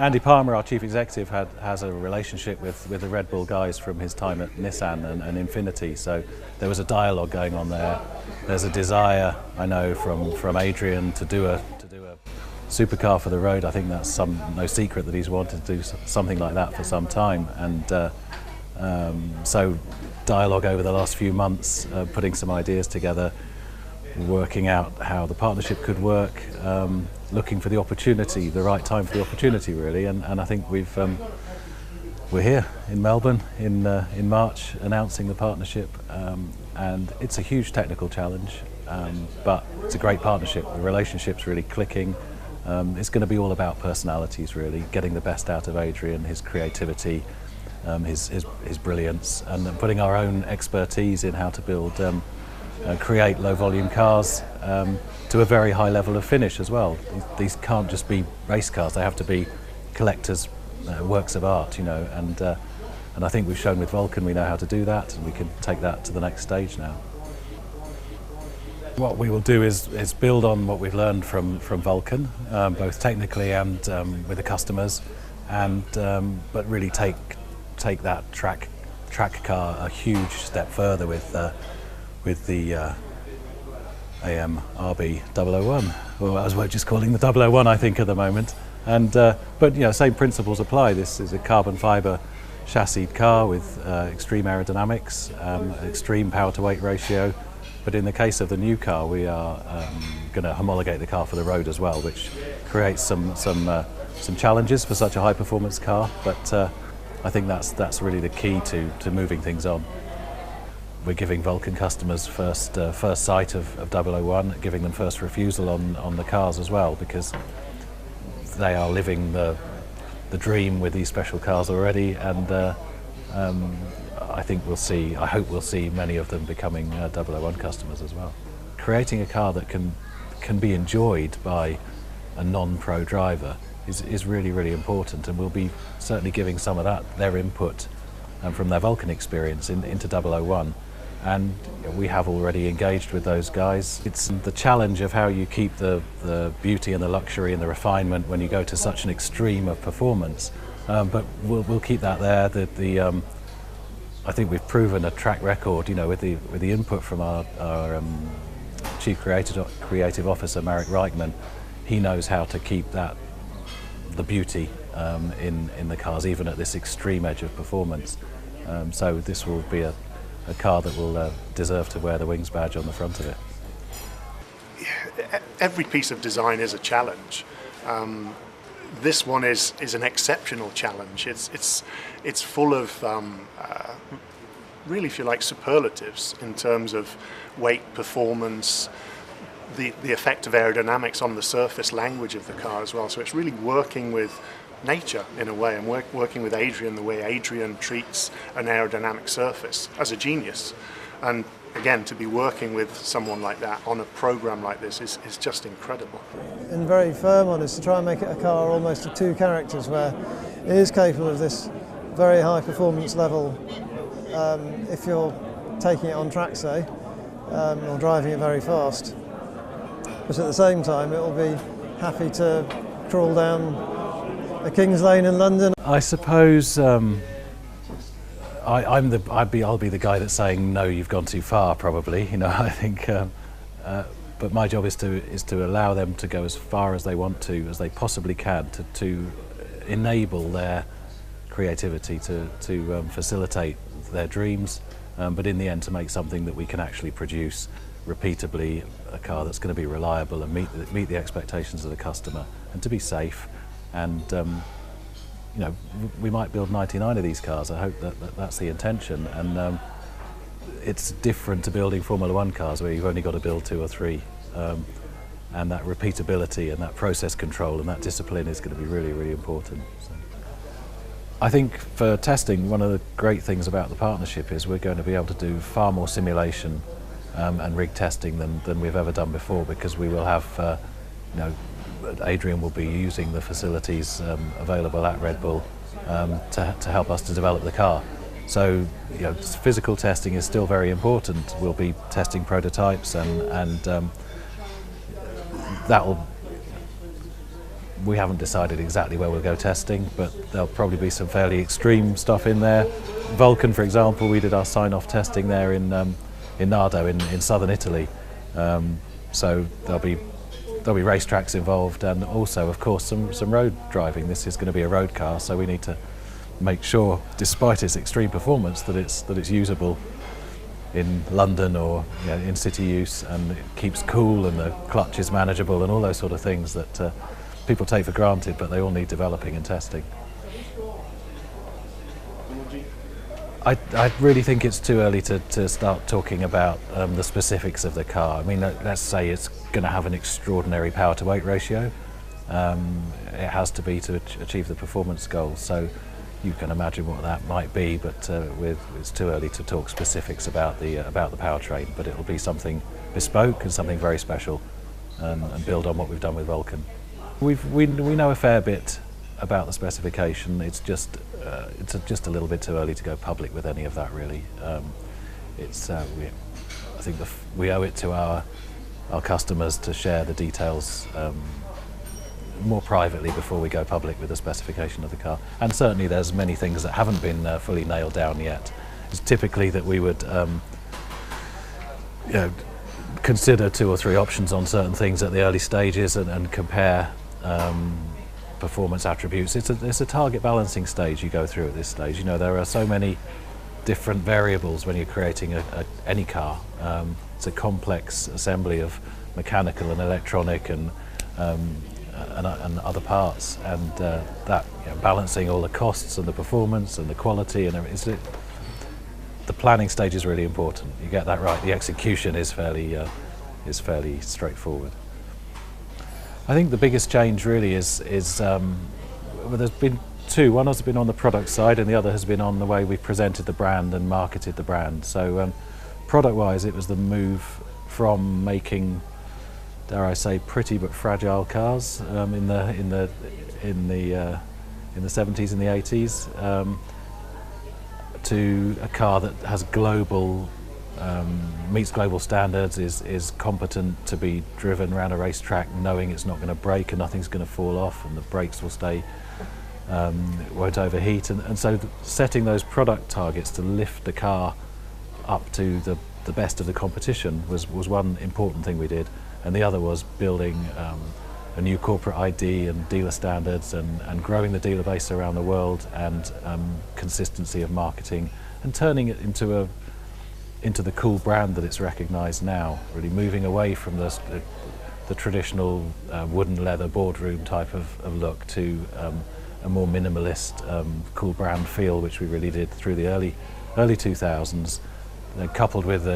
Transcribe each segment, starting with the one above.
Andy Palmer, our chief executive, has a relationship with the Red Bull guys from his time at Nissan and Infiniti, so there was a dialogue going on there. There's a desire, I know, from Adrian to do a supercar for the road. I think that's no secret that he's wanted to do something like that for some time, and so dialogue over the last few months, putting some ideas together, working out how the partnership could work, looking for the opportunity, the right time for the opportunity really, and I think we're here in Melbourne in March announcing the partnership, and it's a huge technical challenge, but it's a great partnership. The relationship's really clicking. It's going to be all about personalities really, getting the best out of Adrian, his creativity, his brilliance, and putting our own expertise in how to build create low volume cars to a very high level of finish as well. These can't just be race cars, they have to be collectors' works of art, you know, and I think we've shown with Vulcan we know how to do that, and we can take that to the next stage now. What we will do is build on what we've learned from Vulcan, both technically and with the customers, and but really take that track car a huge step further with the AMRB 001, or as we're just calling the 001 I think at the moment. And but you know, same principles apply. This is a carbon fibre chassis car with extreme aerodynamics, extreme power to weight ratio. But in the case of the new car, we are going to homologate the car for the road as well, which creates some challenges for such a high performance car. But I think that's really the key to moving things on. We're giving Vulcan customers first sight of 001, giving them first refusal on the cars as well, because they are living the dream with these special cars already, and I think I hope we'll see many of them becoming 001 customers as well. Creating a car that can be enjoyed by a non-pro driver is really, really important, and we'll be certainly giving some of their input from their Vulcan experience into 001. And we have already engaged with those guys. It's the challenge of how you keep the beauty and the luxury and the refinement when you go to such an extreme of performance. But we'll keep that there. I think we've proven a track record, you know, with the input from our Chief Creative Officer, Marek Reichman. He knows how to keep the beauty in the cars, even at this extreme edge of performance. So this will be a car that will deserve to wear the Wings badge on the front of it. Every piece of design is a challenge. This one is an exceptional challenge. It's full of really, if you like, superlatives in terms of weight, performance, the effect of aerodynamics on the surface language of the car as well. So it's really working with nature in a way, and working with Adrian the way Adrian treats an aerodynamic surface as a genius. And again, to be working with someone like that on a program like this is just incredible. And very firm on is to try and make it a car almost of two characters, where it is capable of this very high performance level if you're taking it on track, say, or driving it very fast. But at the same time, it will be happy to crawl down a King's Lane in London. I suppose I'll be the guy that's saying no, you've gone too far. Probably, you know. I think, but my job is to allow them to go as far as they want to, as they possibly can, to enable their creativity, to facilitate their dreams, but in the end to make something that we can actually produce repeatably, a car that's going to be reliable and meet the expectations of the customer, and to be safe. And you know, we might build 99 of these cars. I hope that's the intention. And it's different to building Formula One cars where you've only got to build 2 or 3. And that repeatability and that process control and that discipline is going to be really, really important. So I think for testing, one of the great things about the partnership is we're going to be able to do far more simulation and rig testing than we've ever done before, because we will have, you know, Adrian will be using the facilities available at Red Bull to help us to develop the car. So, you know, physical testing is still very important. We'll be testing prototypes, and that will We haven't decided exactly where we'll go testing, but there'll probably be some fairly extreme stuff in there. Vulcan, for example, we did our sign-off testing there in Nardo in southern Italy. So there'll be racetracks involved, and also, of course, some road driving. This is going to be a road car, so we need to make sure, despite its extreme performance, that it's usable in London or in city use, and it keeps cool, and the clutch is manageable, and all those sort of things that people take for granted, but they all need developing and testing. I really think it's too early to start talking about the specifics of the car. I mean, let's say it's going to have an extraordinary power to weight ratio. It has to be to achieve the performance goals. So you can imagine what that might be, but it's too early to talk specifics about the powertrain. But it'll be something bespoke and something very special, and build on what we've done with Vulcan. We know a fair bit about the specification. It's just a little bit too early to go public with any of that, really. I think we owe it to our customers to share the details more privately before we go public with the specification of the car. And certainly there's many things that haven't been fully nailed down yet. It's typically that we would consider 2 or 3 options on certain things at the early stages and compare performance attributes. It's a target balancing stage you go through at this stage. There are so many different variables when you're creating any car. It's a complex assembly of mechanical and electronic and other parts, and that balancing all the costs and the performance and the quality and everything. The planning stage is really important. You get that right. The execution is fairly straightforward. I think the biggest change really is well, there's been 2. One has been on the product side, and the other has been on the way we've presented the brand and marketed the brand. So product-wise, it was the move from making, dare I say, pretty but fragile cars in the 70s and the 80s to a car that has meets global standards, is competent to be driven around a racetrack, knowing it's not going to break and nothing's going to fall off, and the brakes will stay, it won't overheat, and so setting those product targets to lift the car up to the best of the competition was one important thing we did, and the other was building a new corporate ID and dealer standards, and growing the dealer base around the world, and consistency of marketing, and turning it into the cool brand that it's recognised now, really moving away from the traditional wooden leather boardroom type of look to a more minimalist cool brand feel, which we really did through the early 2000s, coupled with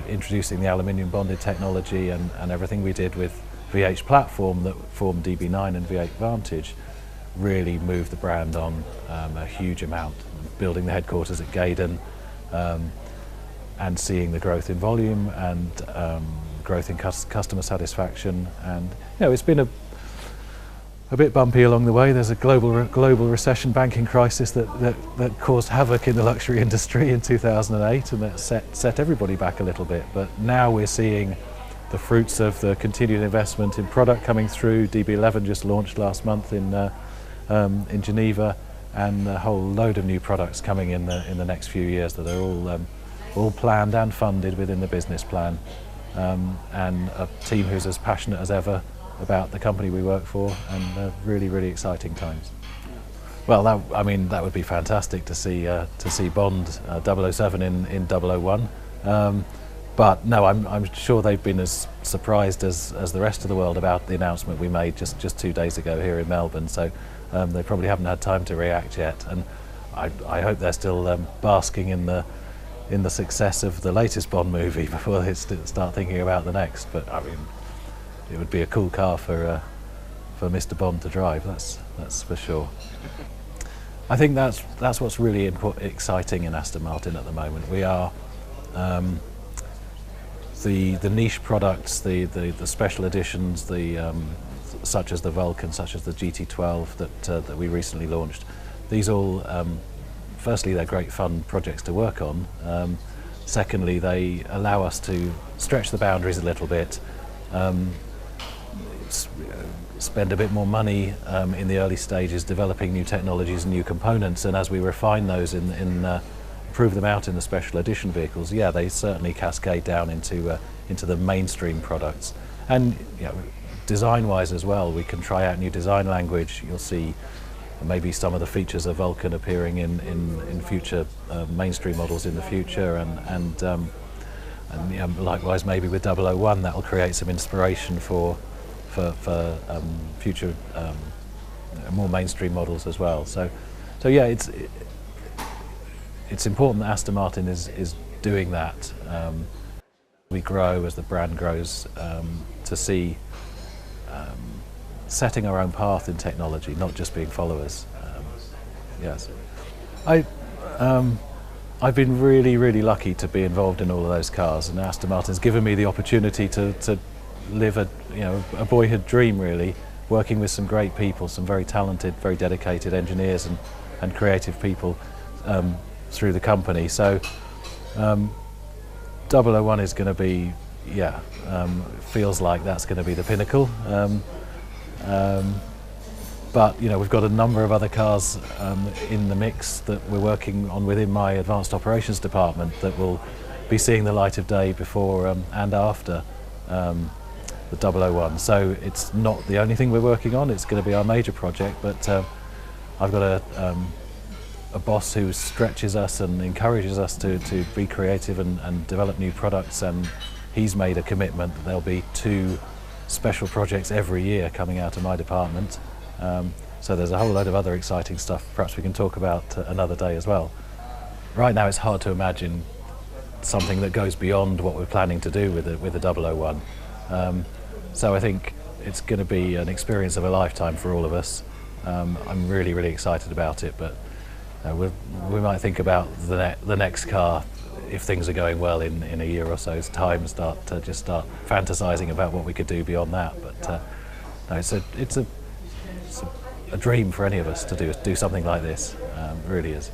introducing the aluminium bonded technology and everything we did with VH platform that formed DB9 and V8 Vantage, really moved the brand on a huge amount, building the headquarters at Gaydon, and seeing the growth in volume and growth in customer satisfaction. And it's been a bit bumpy along the way. There's a global recession, banking crisis that caused havoc in the luxury industry in 2008, and that set everybody back a little bit. But now we're seeing the fruits of the continued investment in product coming through. DB11 just launched last month in Geneva, and a whole load of new products coming in the next few years that are all planned and funded within the business plan, and a team who's as passionate as ever about the company we work for, and really, really exciting times. Well, that would be fantastic to see Bond 007 in 001. But no, I'm sure they've been as surprised as the rest of the world about the announcement we made just 2 days ago here in Melbourne. So they probably haven't had time to react yet, and I hope they're still basking in the success of the latest Bond movie before they start thinking about the next. But I mean, it would be a cool car for Mr. Bond to drive. That's for sure. I think that's what's really exciting in Aston Martin at the moment. We are the niche products, the special editions, such as the Vulcan, such as the GT12 that we recently launched. These all, firstly, they're great fun projects to work on. Secondly, they allow us to stretch the boundaries a little bit, spend a bit more money in the early stages developing new technologies and new components, and as we refine those improve them out in the special edition vehicles, yeah, they certainly cascade down into the mainstream products. And design-wise as well, we can try out new design language. You'll see maybe some of the features of Vulcan appearing in future mainstream models in the future, and likewise maybe with 001 that will create some inspiration for future more mainstream models as well. So yeah, it's important that Aston Martin is doing that. We grow as the brand grows, to see setting our own path in technology, not just being followers. Yes, I've been really lucky to be involved in all of those cars, and Aston Martin's given me the opportunity to live a boyhood dream, really, working with some great people, some very talented, very dedicated engineers and creative people through the company. So 001 is going to be, feels like that's going to be the pinnacle. But we've got a number of other cars in the mix that we're working on within my advanced operations department that will be seeing the light of day before and after the 001. So it's not the only thing we're working on. It's going to be our major project, but I've got a boss who stretches us and encourages us to be creative and develop new products, and he's made a commitment that there'll be 2 special projects every year coming out of my department. So there's a whole load of other exciting stuff perhaps we can talk about another day as well. Right now it's hard to imagine something that goes beyond what we're planning to do with the 001. So I think it's going to be an experience of a lifetime for all of us. I'm really excited about it, but we might think about the next car, if things are going well, in a year or so's time, start fantasizing about what we could do beyond that. But no, it's a dream for any of us to do something like this. It really is.